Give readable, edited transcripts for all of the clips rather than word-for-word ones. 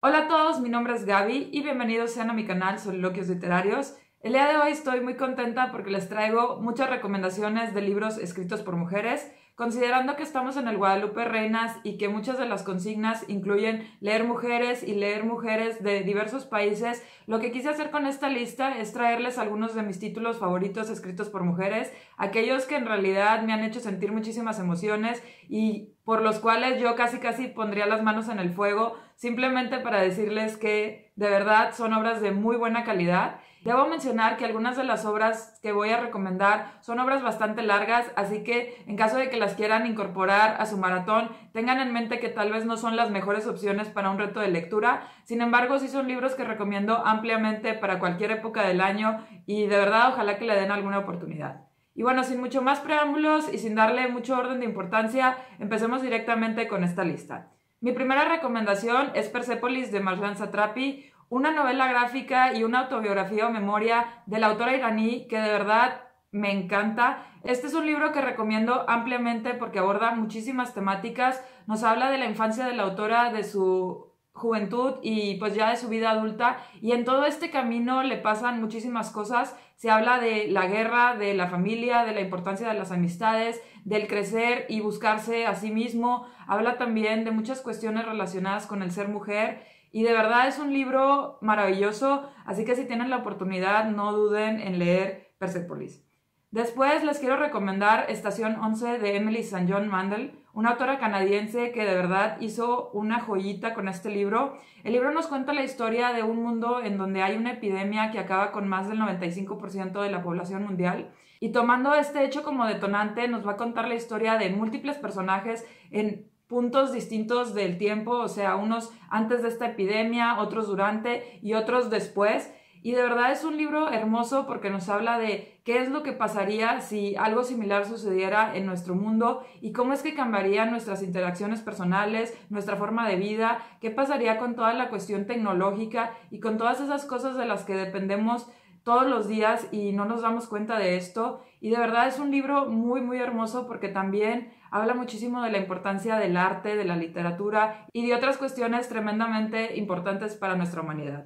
Hola a todos, mi nombre es Gaby y bienvenidos sean a mi canal Soliloquios Literarios. El día de hoy estoy muy contenta porque les traigo muchas recomendaciones de libros escritos por mujeres, considerando que estamos en el Guadalupe Reinas y que muchas de las consignas incluyen leer mujeres y leer mujeres de diversos países. Lo que quise hacer con esta lista es traerles algunos de mis títulos favoritos escritos por mujeres, aquellos que en realidad me han hecho sentir muchísimas emociones y por los cuales yo casi pondría las manos en el fuego, simplemente para decirles que de verdad son obras de muy buena calidad. Debo mencionar que algunas de las obras que voy a recomendar son obras bastante largas, así que en caso de que las quieran incorporar a su maratón, tengan en mente que tal vez no son las mejores opciones para un reto de lectura. Sin embargo, sí son libros que recomiendo ampliamente para cualquier época del año y de verdad ojalá que le den alguna oportunidad. Y bueno, sin mucho más preámbulos y sin darle mucho orden de importancia, empecemos directamente con esta lista. Mi primera recomendación es Persepolis de Marjane Satrapi, una novela gráfica y una autobiografía o memoria de la autora iraní que de verdad me encanta. Este es un libro que recomiendo ampliamente porque aborda muchísimas temáticas, nos habla de la infancia de la autora, de su juventud y pues ya de su vida adulta, y en todo este camino le pasan muchísimas cosas. Se habla de la guerra, de la familia, de la importancia de las amistades, del crecer y buscarse a sí mismo. Habla también de muchas cuestiones relacionadas con el ser mujer y de verdad es un libro maravilloso, así que si tienen la oportunidad no duden en leer Persepolis. Después les quiero recomendar Estación 11 de Emily St. John Mandel, una autora canadiense que de verdad hizo una joyita con este libro. El libro nos cuenta la historia de un mundo en donde hay una epidemia que acaba con más del 95% de la población mundial. Y tomando este hecho como detonante, nos va a contar la historia de múltiples personajes en puntos distintos del tiempo, o sea, unos antes de esta epidemia, otros durante y otros después. Y de verdad es un libro hermoso porque nos habla de qué es lo que pasaría si algo similar sucediera en nuestro mundo y cómo es que cambiarían nuestras interacciones personales, nuestra forma de vida, qué pasaría con toda la cuestión tecnológica y con todas esas cosas de las que dependemos todos los días y no nos damos cuenta de esto. Y de verdad es un libro muy hermoso porque también habla muchísimo de la importancia del arte, de la literatura y de otras cuestiones tremendamente importantes para nuestra humanidad.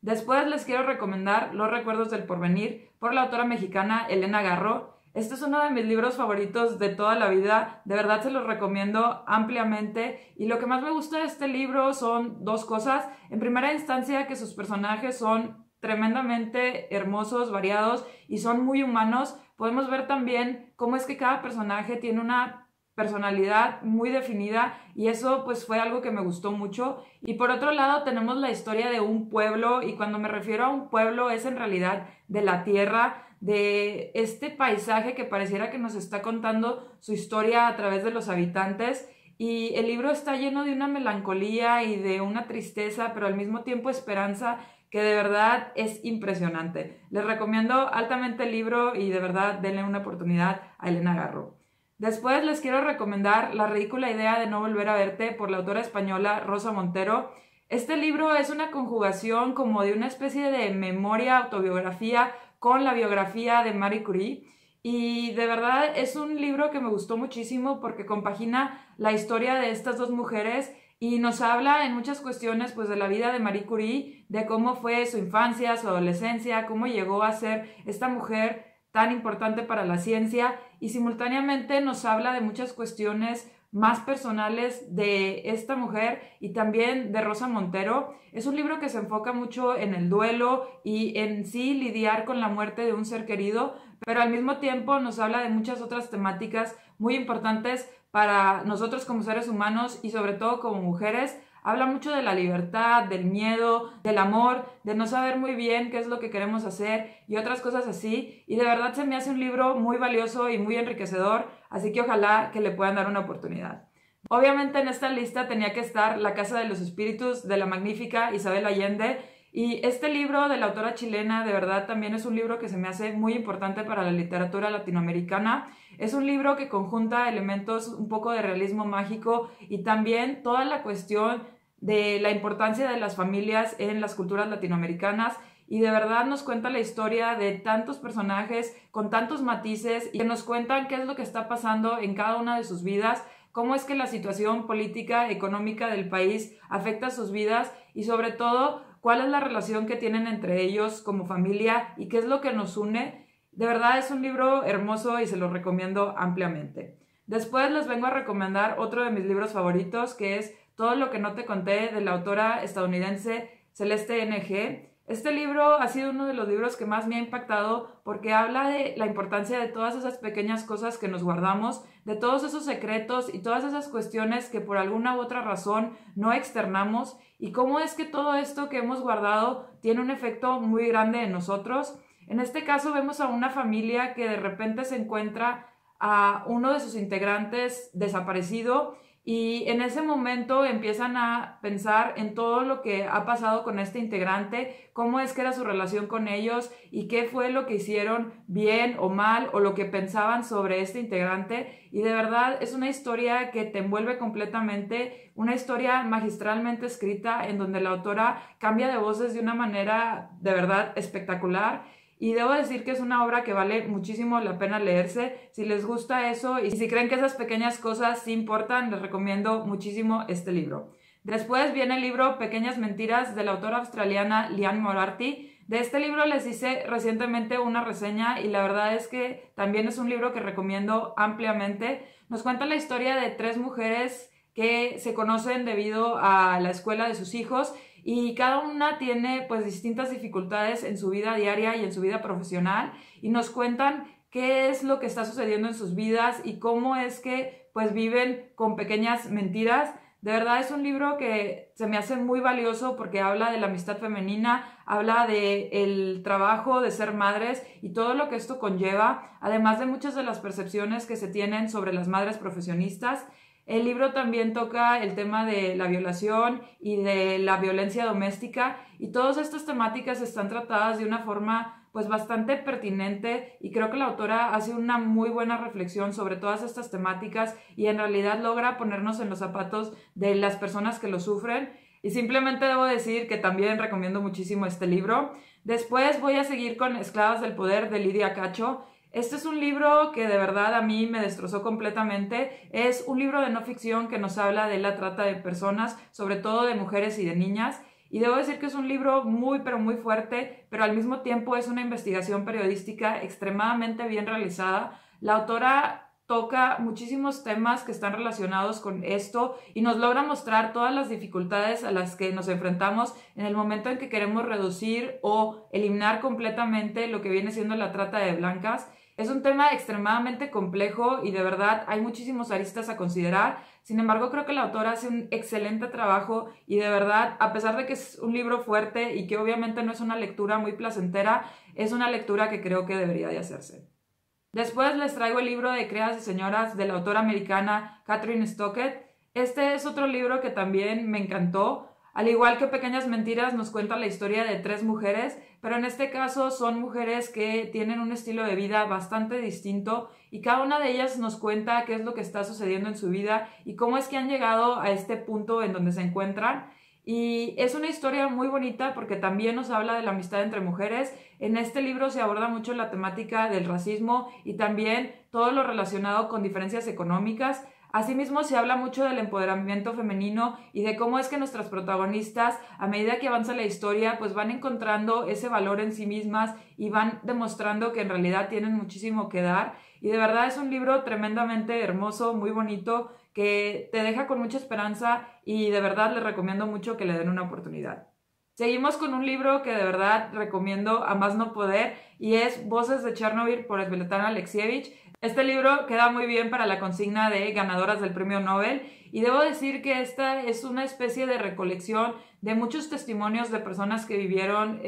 Después les quiero recomendar Los recuerdos del porvenir por la autora mexicana Elena Garro. Este es uno de mis libros favoritos de toda la vida, de verdad se los recomiendo ampliamente y lo que más me gusta de este libro son dos cosas. En primera instancia, que sus personajes son tremendamente hermosos, variados y son muy humanos. Podemos ver también cómo es que cada personaje tiene una personalidad muy definida y eso pues fue algo que me gustó mucho. Y por otro lado tenemos la historia de un pueblo, y cuando me refiero a un pueblo es en realidad de la tierra, de este paisaje que pareciera que nos está contando su historia a través de los habitantes. Y el libro está lleno de una melancolía y de una tristeza, pero al mismo tiempo esperanza, que de verdad es impresionante. Les recomiendo altamente el libro y de verdad denle una oportunidad a Elena Garro. Después les quiero recomendar La ridícula idea de no volver a verte por la autora española Rosa Montero. Este libro es una conjugación como de una especie de memoria, autobiografía con la biografía de Marie Curie. Y de verdad es un libro que me gustó muchísimo porque compagina la historia de estas dos mujeres y nos habla en muchas cuestiones pues de la vida de Marie Curie, de cómo fue su infancia, su adolescencia, cómo llegó a ser esta mujer tan importante para la ciencia, y simultáneamente nos habla de muchas cuestiones más personales de esta mujer y también de Rosa Montero. Es un libro que se enfoca mucho en el duelo y en sí lidiar con la muerte de un ser querido, pero al mismo tiempo nos habla de muchas otras temáticas muy importantes para nosotros como seres humanos y sobre todo como mujeres. Habla mucho de la libertad, del miedo, del amor, de no saber muy bien qué es lo que queremos hacer y otras cosas así. Y de verdad se me hace un libro muy valioso y muy enriquecedor, así que ojalá que le puedan dar una oportunidad. Obviamente en esta lista tenía que estar La Casa de los Espíritus de la magnífica Isabel Allende. Y este libro de la autora chilena de verdad también es un libro que se me hace muy importante para la literatura latinoamericana. Es un libro que conjunta elementos un poco de realismo mágico y también toda la cuestión de la importancia de las familias en las culturas latinoamericanas, y de verdad nos cuenta la historia de tantos personajes con tantos matices y que nos cuentan qué es lo que está pasando en cada una de sus vidas. cómo es que la situación política, económica del país afecta sus vidas y sobre todo cuál es la relación que tienen entre ellos como familia y qué es lo que nos une. De verdad es un libro hermoso y se lo recomiendo ampliamente. Después les vengo a recomendar otro de mis libros favoritos, que es Todo lo que no te conté, de la autora estadounidense Celeste Ng. Este libro ha sido uno de los libros que más me ha impactado porque habla de la importancia de todas esas pequeñas cosas que nos guardamos, de todos esos secretos y todas esas cuestiones que por alguna u otra razón no externamos y cómo es que todo esto que hemos guardado tiene un efecto muy grande en nosotros. En este caso vemos a una familia que de repente se encuentra a uno de sus integrantes desaparecido y en ese momento empiezan a pensar en todo lo que ha pasado con este integrante, cómo es que era su relación con ellos y qué fue lo que hicieron bien o mal o lo que pensaban sobre este integrante. Y de verdad es una historia que te envuelve completamente, una historia magistralmente escrita en donde la autora cambia de voces de una manera de verdad espectacular. Y debo decir que es una obra que vale muchísimo la pena leerse. Si les gusta eso y si creen que esas pequeñas cosas sí importan, les recomiendo muchísimo este libro. Después viene el libro Pequeñas Mentiras de la autora australiana Liane Moriarty. De este libro les hice recientemente una reseña y la verdad es que también es un libro que recomiendo ampliamente. Nos cuenta la historia de 3 mujeres que se conocen debido a la escuela de sus hijos y cada una tiene pues distintas dificultades en su vida diaria y en su vida profesional y nos cuentan qué es lo que está sucediendo en sus vidas y cómo es que pues viven con pequeñas mentiras. De verdad es un libro que se me hace muy valioso porque habla de la amistad femenina, habla del trabajo de ser madres y todo lo que esto conlleva, además de muchas de las percepciones que se tienen sobre las madres profesionistas. El libro también toca el tema de la violación y de la violencia doméstica y todas estas temáticas están tratadas de una forma pues bastante pertinente y creo que la autora hace una muy buena reflexión sobre todas estas temáticas y en realidad logra ponernos en los zapatos de las personas que lo sufren. Y simplemente debo decir que también recomiendo muchísimo este libro. Después voy a seguir con Esclavas del Poder de Lydia Cacho. Este es un libro que de verdad a mí me destrozó completamente. Es un libro de no ficción que nos habla de la trata de personas, sobre todo de mujeres y de niñas. Y debo decir que es un libro muy pero muy fuerte, pero al mismo tiempo es una investigación periodística extremadamente bien realizada. La autora toca muchísimos temas que están relacionados con esto y nos logra mostrar todas las dificultades a las que nos enfrentamos en el momento en que queremos reducir o eliminar completamente lo que viene siendo la trata de blancas. Es un tema extremadamente complejo y de verdad hay muchísimos aristas a considerar. Sin embargo, creo que la autora hace un excelente trabajo y de verdad, a pesar de que es un libro fuerte y que obviamente no es una lectura muy placentera, es una lectura que creo que debería de hacerse. Después les traigo el libro de Criadas y Señoras de la autora americana Kathryn Stockett. Este es otro libro que también me encantó. Al igual que Pequeñas Mentiras, nos cuenta la historia de 3 mujeres, pero en este caso son mujeres que tienen un estilo de vida bastante distinto y cada una de ellas nos cuenta qué es lo que está sucediendo en su vida y cómo es que han llegado a este punto en donde se encuentran. Y es una historia muy bonita porque también nos habla de la amistad entre mujeres. En este libro se aborda mucho la temática del racismo y también todo lo relacionado con diferencias económicas. Asimismo, se habla mucho del empoderamiento femenino y de cómo es que nuestras protagonistas, a medida que avanza la historia, pues van encontrando ese valor en sí mismas y van demostrando que en realidad tienen muchísimo que dar. Y de verdad es un libro tremendamente hermoso, muy bonito, que te deja con mucha esperanza y de verdad les recomiendo mucho que le den una oportunidad. Seguimos con un libro que de verdad recomiendo a más no poder y es Voces de Chernobyl por Svetlana Alexievich. Este libro queda muy bien para la consigna de ganadoras del premio Nobel y debo decir que esta es una especie de recolección de muchos testimonios de personas que vivieron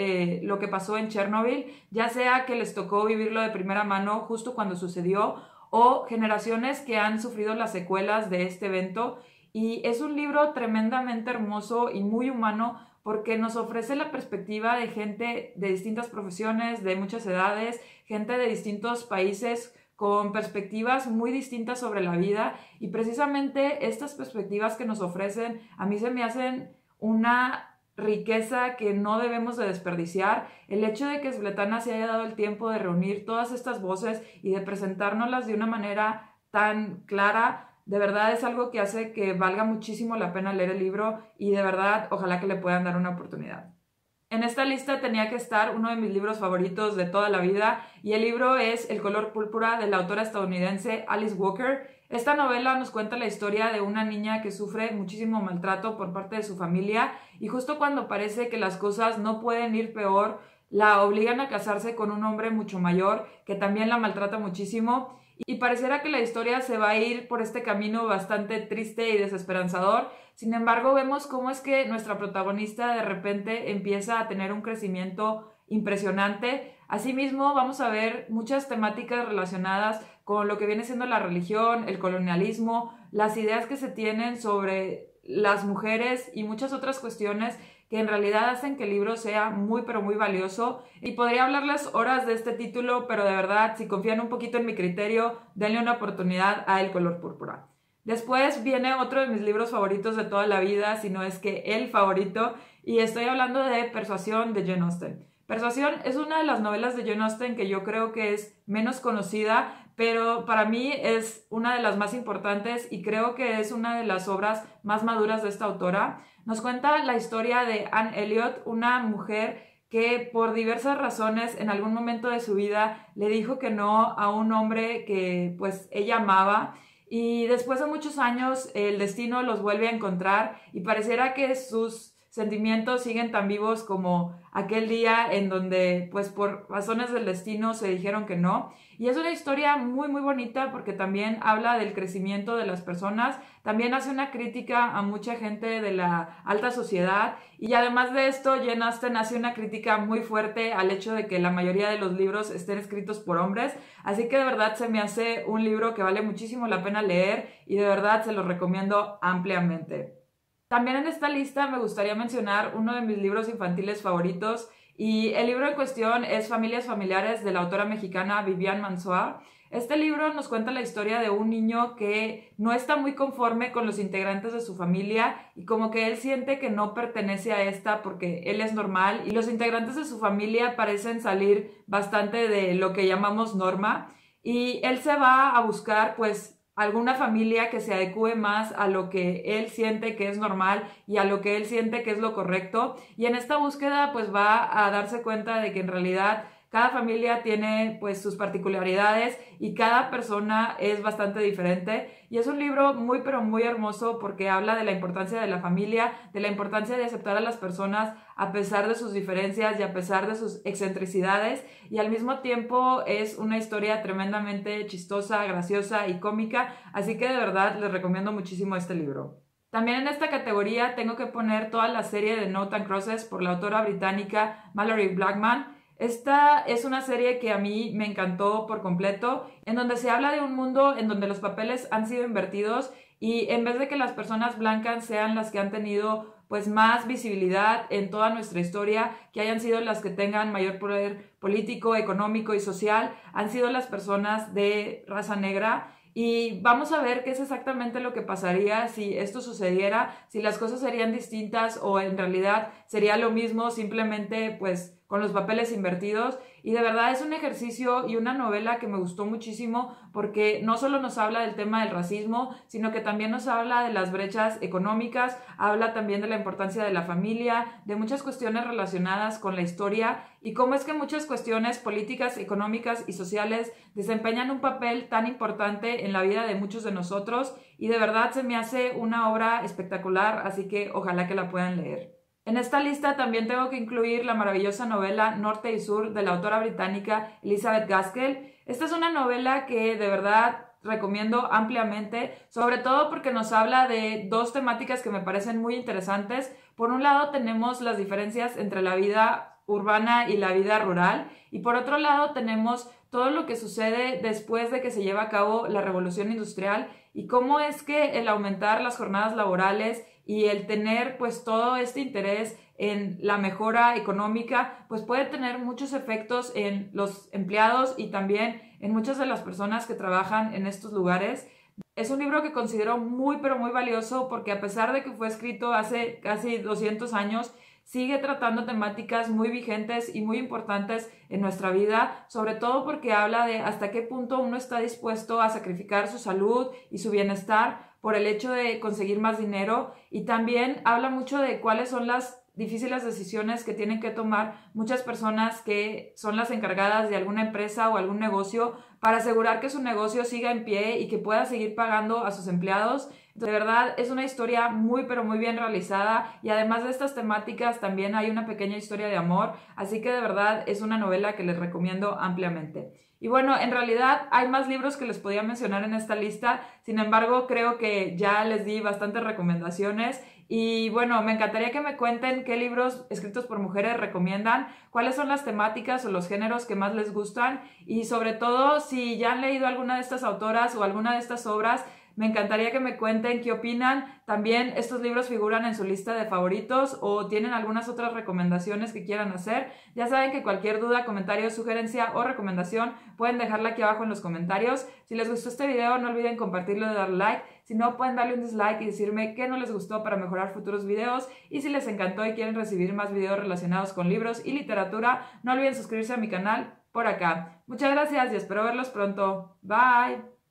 lo que pasó en Chernobyl, ya sea que les tocó vivirlo de primera mano justo cuando sucedió o generaciones que han sufrido las secuelas de este evento. Y es un libro tremendamente hermoso y muy humano porque nos ofrece la perspectiva de gente de distintas profesiones, de muchas edades, gente de distintos países con perspectivas muy distintas sobre la vida y precisamente estas perspectivas que nos ofrecen a mí se me hacen una riqueza que no debemos de desperdiciar. El hecho de que Svetlana se haya dado el tiempo de reunir todas estas voces y de presentárnoslas de una manera tan clara De verdad es algo que hace que valga muchísimo la pena leer el libro y de verdad ojalá que le puedan dar una oportunidad. En esta lista tenía que estar uno de mis libros favoritos de toda la vida y el libro es El color púrpura de la autora estadounidense Alice Walker. Esta novela nos cuenta la historia de una niña que sufre muchísimo maltrato por parte de su familia y justo cuando parece que las cosas no pueden ir peor, la obligan a casarse con un hombre mucho mayor que también la maltrata muchísimo y pareciera que la historia se va a ir por este camino bastante triste y desesperanzador. Sin embargo, vemos cómo es que nuestra protagonista de repente empieza a tener un crecimiento impresionante. Asimismo, vamos a ver muchas temáticas relacionadas con lo que viene siendo la religión, el colonialismo, las ideas que se tienen sobre las mujeres y muchas otras cuestiones que en realidad hacen que el libro sea muy pero muy valioso y podría hablarles horas de este título, pero de verdad, si confían un poquito en mi criterio, denle una oportunidad a El color púrpura. Después viene otro de mis libros favoritos de toda la vida, si no es que el favorito, y estoy hablando de Persuasión de Jane Austen. Persuasión es una de las novelas de Jane Austen que yo creo que es menos conocida, pero para mí es una de las más importantes y creo que es una de las obras más maduras de esta autora. Nos cuenta la historia de Anne Elliot, una mujer que por diversas razones en algún momento de su vida le dijo que no a un hombre que pues ella amaba y después de muchos años el destino los vuelve a encontrar y pareciera que sus sentimientos siguen tan vivos como aquel día en donde pues por razones del destino se dijeron que no. Y es una historia muy muy bonita porque también habla del crecimiento de las personas, también hace una crítica a mucha gente de la alta sociedad y además de esto Jane Austen hace una crítica muy fuerte al hecho de que la mayoría de los libros estén escritos por hombres, así que de verdad se me hace un libro que vale muchísimo la pena leer y de verdad se lo recomiendo ampliamente. También en esta lista me gustaría mencionar uno de mis libros infantiles favoritos y el libro en cuestión es Familias Familiares de la autora mexicana Viviane Mansour. Este libro nos cuenta la historia de un niño que no está muy conforme con los integrantes de su familia y como que él siente que no pertenece a esta porque él es normal y los integrantes de su familia parecen salir bastante de lo que llamamos norma y él se va a buscar pues alguna familia que se adecue más a lo que él siente que es normal y a lo que él siente que es lo correcto y en esta búsqueda pues va a darse cuenta de que en realidad cada familia tiene pues sus particularidades y cada persona es bastante diferente y es un libro muy pero muy hermoso porque habla de la importancia de la familia, de la importancia de aceptar a las personas a pesar de sus diferencias y a pesar de sus excentricidades y al mismo tiempo es una historia tremendamente chistosa, graciosa y cómica, así que de verdad les recomiendo muchísimo este libro. También en esta categoría tengo que poner toda la serie de Noughts and Crosses por la autora británica Malorie Blackman. Esta es una serie que a mí me encantó por completo, en donde se habla de un mundo en donde los papeles han sido invertidos y en vez de que las personas blancas sean las que han tenido pues más visibilidad en toda nuestra historia, que hayan sido las que tengan mayor poder político, económico y social, han sido las personas de raza negra. Y vamos a ver qué es exactamente lo que pasaría si esto sucediera, si las cosas serían distintas o en realidad sería lo mismo, simplemente pues con los papeles invertidos. Y de verdad es un ejercicio y una novela que me gustó muchísimo porque no solo nos habla del tema del racismo, sino que también nos habla de las brechas económicas, habla también de la importancia de la familia, de muchas cuestiones relacionadas con la historia y cómo es que muchas cuestiones políticas, económicas y sociales desempeñan un papel tan importante en la vida de muchos de nosotros y de verdad se me hace una obra espectacular, así que ojalá que la puedan leer. En esta lista también tengo que incluir la maravillosa novela Norte y Sur de la autora británica Elizabeth Gaskell. Esta es una novela que de verdad recomiendo ampliamente, sobre todo porque nos habla de dos temáticas que me parecen muy interesantes. Por un lado tenemos las diferencias entre la vida urbana y la vida rural y por otro lado tenemos todo lo que sucede después de que se lleva a cabo la revolución industrial y cómo es que el aumentar las jornadas laborales y el tener pues todo este interés en la mejora económica pues puede tener muchos efectos en los empleados y también en muchas de las personas que trabajan en estos lugares. Es un libro que considero muy pero muy valioso porque a pesar de que fue escrito hace casi 200 años sigue tratando temáticas muy vigentes y muy importantes en nuestra vida, sobre todo porque habla de hasta qué punto uno está dispuesto a sacrificar su salud y su bienestar por el hecho de conseguir más dinero, y también habla mucho de cuáles son las difíciles decisiones que tienen que tomar muchas personas que son las encargadas de alguna empresa o algún negocio para asegurar que su negocio siga en pie y que pueda seguir pagando a sus empleados. De verdad es una historia muy pero muy bien realizada, y además de estas temáticas también hay una pequeña historia de amor, así que de verdad es una novela que les recomiendo ampliamente. Y bueno, en realidad hay más libros que les podía mencionar en esta lista, sin embargo creo que ya les di bastantes recomendaciones. Y bueno, me encantaría que me cuenten qué libros escritos por mujeres recomiendan, cuáles son las temáticas o los géneros que más les gustan, y sobre todo si ya han leído alguna de estas autoras o alguna de estas obras. Me encantaría que me cuenten qué opinan. También estos libros figuran en su lista de favoritos o tienen algunas otras recomendaciones que quieran hacer. Ya saben que cualquier duda, comentario, sugerencia o recomendación pueden dejarla aquí abajo en los comentarios. Si les gustó este video, no olviden compartirlo y darle like. Si no, pueden darle un dislike y decirme qué no les gustó para mejorar futuros videos. Y si les encantó y quieren recibir más videos relacionados con libros y literatura, no olviden suscribirse a mi canal por acá. Muchas gracias y espero verlos pronto. Bye.